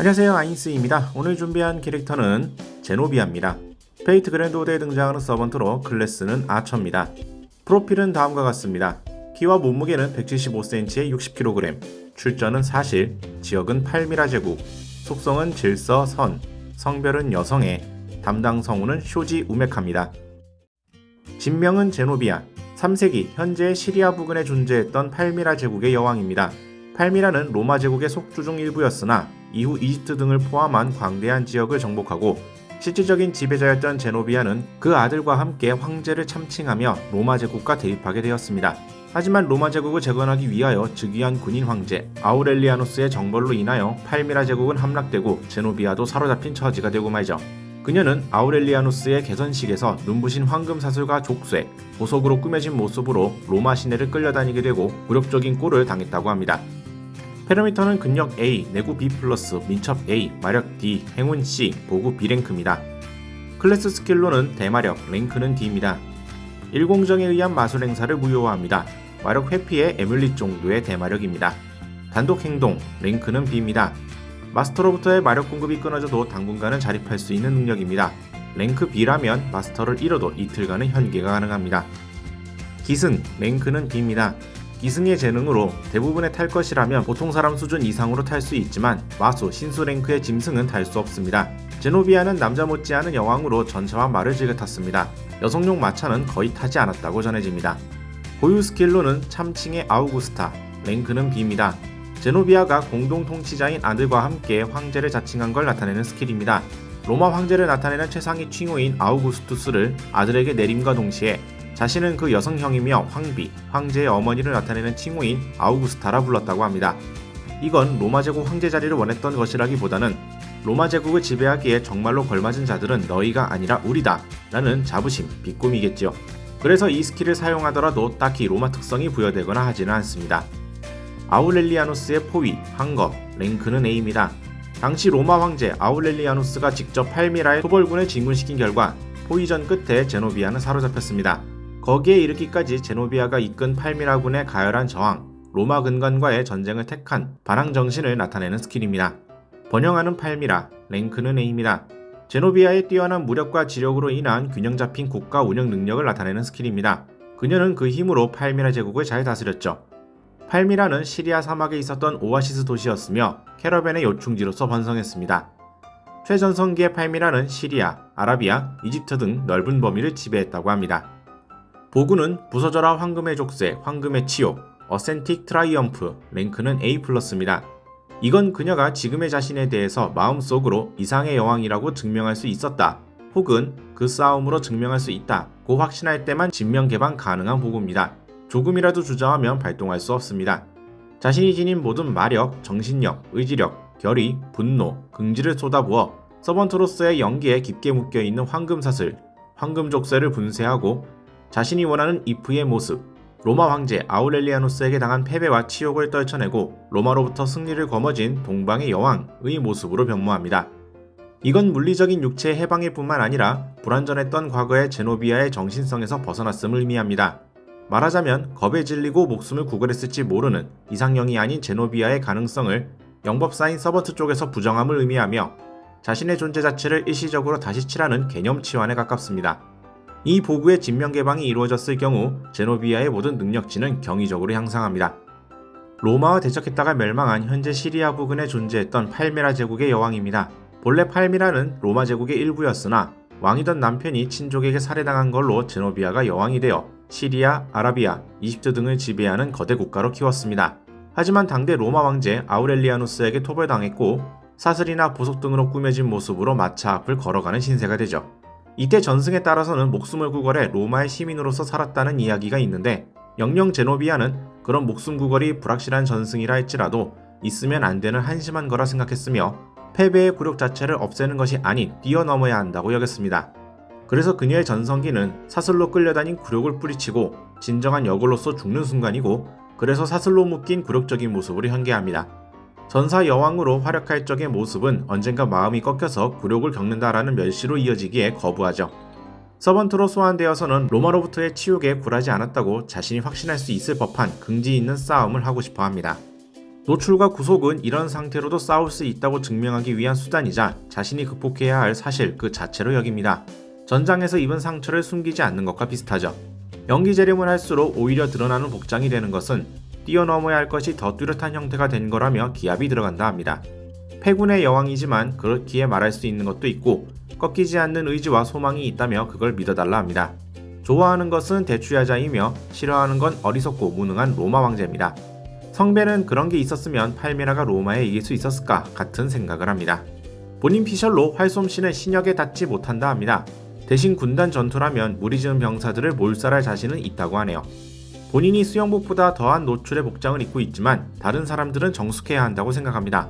안녕하세요, 아인스입니다. 오늘 준비한 캐릭터는 제노비아입니다. 페이트 그랜드오드에 등장하는 서번트로 클래스는 아처입니다. 프로필은 다음과 같습니다. 키와 몸무게는 175cm에 60kg, 출전은 사실, 지역은 팔미라 제국, 속성은 질서 선, 성별은 여성애, 담당 성우는 쇼지 우메카입니다. 진명은 제노비아, 3세기 현재 시리아 부근에 존재했던 팔미라 제국의 여왕입니다. 팔미라는 로마 제국의 속주 중 일부였으나 이후 이집트 등을 포함한 광대한 지역을 정복하고 실질적인 지배자였던 제노비아는 그 아들과 함께 황제를 참칭하며 로마 제국과 대립하게 되었습니다. 하지만 로마 제국을 재건하기 위하여 즉위한 군인 황제 아우렐리아누스의 정벌로 인하여 팔미라 제국은 함락되고 제노비아도 사로잡힌 처지가 되고 말죠. 그녀는 아우렐리아누스의 개선식에서 눈부신 황금 사슬과 족쇄, 보석으로 꾸며진 모습으로 로마 시내를 끌려다니게 되고 굴욕적인 꼴을 당했다고 합니다. 페르미터는 근력 A, 내구 B+, 민첩 A, 마력 D, 행운 C, 보구 B랭크입니다. 클래스 스킬로는 대마력, 랭크는 D입니다. 일공정에 의한 마술 행사를 무효화합니다. 마력 회피에 에뮬릿 정도의 대마력입니다. 단독 행동, 랭크는 B입니다. 마스터로부터의 마력 공급이 끊어져도 당분간은 자립할 수 있는 능력입니다. 랭크 B라면 마스터를 잃어도 이틀간은 현계가 가능합니다. 기승, 랭크는 B입니다. 기승의 재능으로 대부분의 탈 것이라면 보통 사람 수준 이상으로 탈 수 있지만 마수, 신수 랭크의 짐승은 탈 수 없습니다. 제노비아는 남자 못지않은 여왕으로 전차와 말을 즐겨 탔습니다. 여성용 마차는 거의 타지 않았다고 전해집니다. 고유 스킬로는 참칭의 아우구스타, 랭크는 B입니다. 제노비아가 공동 통치자인 아들과 함께 황제를 자칭한 걸 나타내는 스킬입니다. 로마 황제를 나타내는 최상위 칭호인 아우구스투스를 아들에게 내림과 동시에 자신은 그 여성형이며 황비, 황제의 어머니를 나타내는 칭호인 아우구스타라 불렀다고 합니다. 이건 로마 제국 황제 자리를 원했던 것이라기보다는 로마 제국을 지배하기에 정말로 걸맞은 자들은 너희가 아니라 우리다 라는 자부심, 비꿈이겠죠. 그래서 이 스킬을 사용하더라도 딱히 로마 특성이 부여되거나 하지는 않습니다. 아우렐리아누스의 포위, 항거, 랭크는 A입니다. 당시 로마 황제 아우렐리아누스가 직접 팔미라의 토벌군을 진군시킨 결과 포위전 끝에 제노비아는 사로잡혔습니다. 거기에 이르기까지 제노비아가 이끈 팔미라군의 가열한 저항, 로마 근간과의 전쟁을 택한 반항 정신을 나타내는 스킬입니다. 번영하는 팔미라, 랭크는 A입니다. 제노비아의 뛰어난 무력과 지력으로 인한 균형 잡힌 국가 운영 능력을 나타내는 스킬입니다. 그녀는 그 힘으로 팔미라 제국을 잘 다스렸죠. 팔미라는 시리아 사막에 있었던 오아시스 도시였으며 캐러밴의 요충지로서 번성했습니다. 최전성기의 팔미라는 시리아, 아라비아, 이집트 등 넓은 범위를 지배했다고 합니다. 보구는 부서져라 황금의 족쇄, 황금의 치욕, 어센틱 트라이엄프, 랭크는 A+입니다. 이건 그녀가 지금의 자신에 대해서 마음속으로 이상의 여왕이라고 증명할 수 있었다, 혹은 그 싸움으로 증명할 수 있다고 확신할 때만 진명 개방 가능한 보구입니다. 조금이라도 주저하면 발동할 수 없습니다. 자신이 지닌 모든 마력, 정신력, 의지력, 결의, 분노, 긍지를 쏟아부어 서번트로서의 연기에 깊게 묶여있는 황금사슬, 황금족쇄를 분쇄하고 자신이 원하는 이프의 모습, 로마 황제 아우렐리아누스에게 당한 패배와 치욕을 떨쳐내고 로마로부터 승리를 거머쥔 동방의 여왕의 모습으로 변모합니다. 이건 물리적인 육체의 해방일 뿐만 아니라 불완전했던 과거의 제노비아의 정신성에서 벗어났음을 의미합니다. 말하자면 겁에 질리고 목숨을 구걸했을지 모르는 이상형이 아닌 제노비아의 가능성을 영법사인 서번트 쪽에서 부정함을 의미하며 자신의 존재 자체를 일시적으로 다시 칠하는 개념 치환에 가깝습니다. 이 보구의 진명 개방이 이루어졌을 경우 제노비아의 모든 능력치는 경이적으로 향상합니다. 로마와 대적했다가 멸망한 현재 시리아 부근에 존재했던 팔미라 제국의 여왕입니다. 본래 팔미라는 로마 제국의 일부였으나 왕이던 남편이 친족에게 살해당한 걸로 제노비아가 여왕이 되어 시리아, 아라비아, 이집트 등을 지배하는 거대 국가로 키웠습니다. 하지만 당대 로마 황제 아우렐리아누스에게 토벌당했고 사슬이나 보석 등으로 꾸며진 모습으로 마차 앞을 걸어가는 신세가 되죠. 이때 전승에 따라서는 목숨을 구걸해 로마의 시민으로서 살았다는 이야기가 있는데 영영 제노비아는 그런 목숨 구걸이 불확실한 전승이라 할지라도 있으면 안 되는 한심한 거라 생각했으며 패배의 굴욕 자체를 없애는 것이 아닌 뛰어넘어야 한다고 여겼습니다. 그래서 그녀의 전성기는 사슬로 끌려다닌 굴욕을 뿌리치고 진정한 여걸로서 죽는 순간이고 그래서 사슬로 묶인 굴욕적인 모습으로 현계합니다. 전사 여왕으로 활약할 적의 모습은 언젠가 마음이 꺾여서 굴욕을 겪는다라는 멸시로 이어지기에 거부하죠. 서번트로 소환되어서는 로마로부터의 치욕에 굴하지 않았다고 자신이 확신할 수 있을 법한 긍지 있는 싸움을 하고 싶어 합니다. 노출과 구속은 이런 상태로도 싸울 수 있다고 증명하기 위한 수단이자 자신이 극복해야 할 사실 그 자체로 여깁니다. 전장에서 입은 상처를 숨기지 않는 것과 비슷하죠. 연기 재림을 할수록 오히려 드러나는 복장이 되는 것은 뛰어넘어야 할 것이 더 뚜렷한 형태가 된 거라며 기합이 들어간다 합니다. 패군의 여왕이지만 그렇기에 말할 수 있는 것도 있고 꺾이지 않는 의지와 소망이 있다며 그걸 믿어달라 합니다. 좋아하는 것은 대추야자이며 싫어하는 건 어리석고 무능한 로마 왕제입니다. 성배는 그런 게 있었으면 팔미라가 로마에 이길 수 있었을까 같은 생각을 합니다. 본인 피셜로 활솜씨는 신역에 닿지 못한다 합니다. 대신 군단 전투라면 무리지은 병사들을 몰살할 자신은 있다고 하네요. 본인이 수영복보다 더한 노출의 복장을 입고 있지만 다른 사람들은 정숙해야 한다고 생각합니다.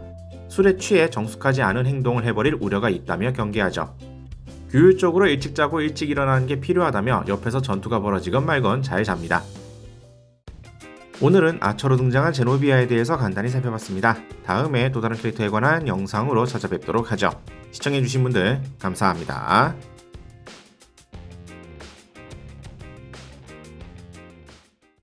술에 취해 정숙하지 않은 행동을 해버릴 우려가 있다며 경계하죠. 규율적으로 일찍 자고 일찍 일어나는 게 필요하다며 옆에서 전투가 벌어지건 말건 잘 잡니다. 오늘은 아처로 등장한 제노비아에 대해서 간단히 살펴봤습니다. 다음에 또 다른 캐릭터에 관한 영상으로 찾아뵙도록 하죠. 시청해주신 분들 감사합니다.